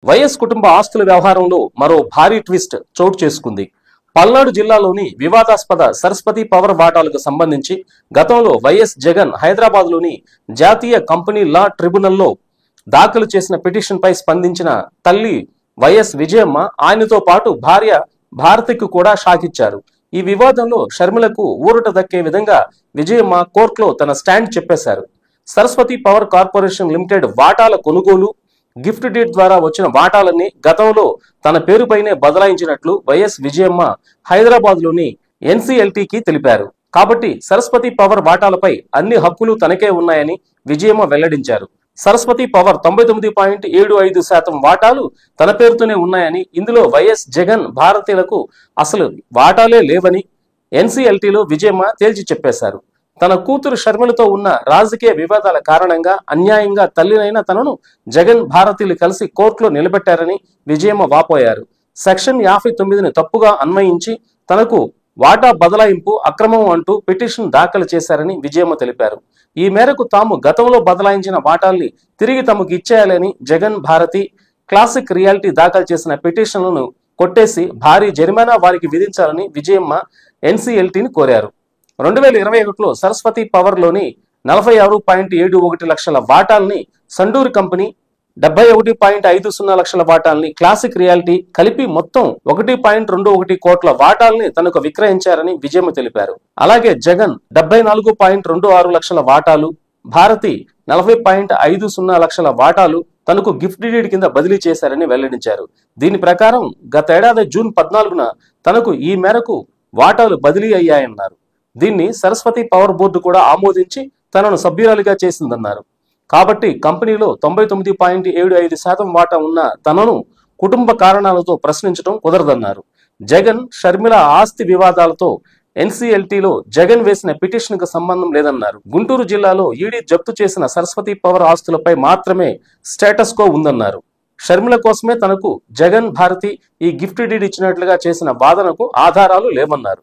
YS కుటుంబ ఆస్తుల వ్యవహారంలో మరో భారీ ట్విస్ట్ చోటు చేసుకుంది. పల్నాడు జిల్లాలోని వివాదాస్పద సరస్వతి పవర్ వాటాలకు సంబంధించి గతంలో వైఎస్ జగన్ హైదరాబాద్లోని జాతీయ కంపెనీ లా ట్రిబ్యునల్లో దాఖలు చేసిన పిటిషన్పై స్పందించిన తల్లి వైఎస్ విజయమ్మ ఆయనతో పాటు భార్య భారతికి కూడా షాక్ ఇచ్చారు. ఈ వివాదంలో షర్మిలకు ఊరట దక్కే విధంగా విజయమ్మ కోర్టులో తన స్టాండ్ చెప్పేశారు. సరస్వతి పవర్ కార్పొరేషన్ లిమిటెడ్ వాటాల కొనుగోలు, గిఫ్ట్ డీడ్ ద్వారా వచ్చిన వాటాలన్నీ గతంలో తన పేరుపైనే బదలాయించినట్లు వైఎస్ విజయమ్మ హైదరాబాద్ లోని ఎన్సీఎల్టీకి తెలిపారు. కాబట్టి సరస్వతి పవర్ వాటాలపై అన్ని హక్కులు తనకే ఉన్నాయని విజయమ్మ వెల్లడించారు. సరస్వతి పవర్ 99.75% వాటాలు తన పేరుతోనే ఉన్నాయని, ఇందులో వైఎస్ జగన్ భారతీయులకు అసలు వాటాలే లేవని ఎన్సీఎల్టీలో విజయమ్మ తేల్చి చెప్పేశారు. తన కూతురు షర్మిలతో ఉన్న రాజకీయ వివాదాల కారణంగా అన్యాయంగా తల్లినైన తనను జగన్ భారతీయులు కలిసి కోర్టులో నిలబెట్టారని విజయమ్మ వాపోయారు. సెక్షన్ 59ని తప్పుగా అన్వయించి తనకు వాటా బదలాయింపు అక్రమం అంటూ పిటిషన్ దాఖలు చేశారని విజయమ్మ తెలిపారు. ఈ మేరకు తాము గతంలో బదలాయించిన వాటాల్ని తిరిగి తమకు ఇచ్చేయాలని జగన్ భారతి క్లాసిక్ రియాలిటీ దాఖలు చేసిన పిటిషన్లను కొట్టేసి భారీ జరిమానా వారికి విధించాలని విజయమ్మ ఎన్సీఎల్టీని కోరారు. 2021లో సరస్వతి పవర్ లోని 46.71 లక్షల వాటాల్ని సండూరి కంపెనీ, 71.50 లక్షల వాటాల్ని క్లాసిక్ రియాలిటీ కలిపి మొత్తం 1.21 కోట్ల వాటాల్ని తనకు విక్రయించారని విజయమ్మ తెలిపారు. అలాగే జగన్ 74.26 లక్షల వాటాలు, భారతి 40.50 లక్షల వాటాలు తనకు గిఫ్ట్ డీడ్ కింద బదిలీ చేశారని వెల్లడించారు. దీని ప్రకారం గతేడాది జూన్ 14న తనకు ఈ మేరకు వాటాలు బదిలీ అయ్యాయన్నారు. దీన్ని సరస్వతి పవర్ బోర్డు కూడా ఆమోదించి తనను సభ్యురాలిగా చేసిందన్నారు. కాబట్టి కంపెనీలో 99.75% వాటా ఉన్న తనను కుటుంబ కారణాలతో ప్రశ్నించడం కుదరదన్నారు. జగన్ షర్మిల ఆస్తి వివాదాలతో ఎన్సీఎల్టీలో జగన్ వేసిన పిటిషన్ కు సంబంధం లేదన్నారు. గుంటూరు జిల్లాలో ఈడీ జప్తు చేసిన సరస్వతి పవర్ ఆస్తులపై మాత్రమే స్టేటస్ కో ఉందన్నారు. షర్మిల కోసమే తనకు జగన్ భారతి ఈ గిఫ్ట్ డీడ్ ఇచ్చినట్లుగా చేసిన వాదనకు ఆధారాలు లేవన్నారు.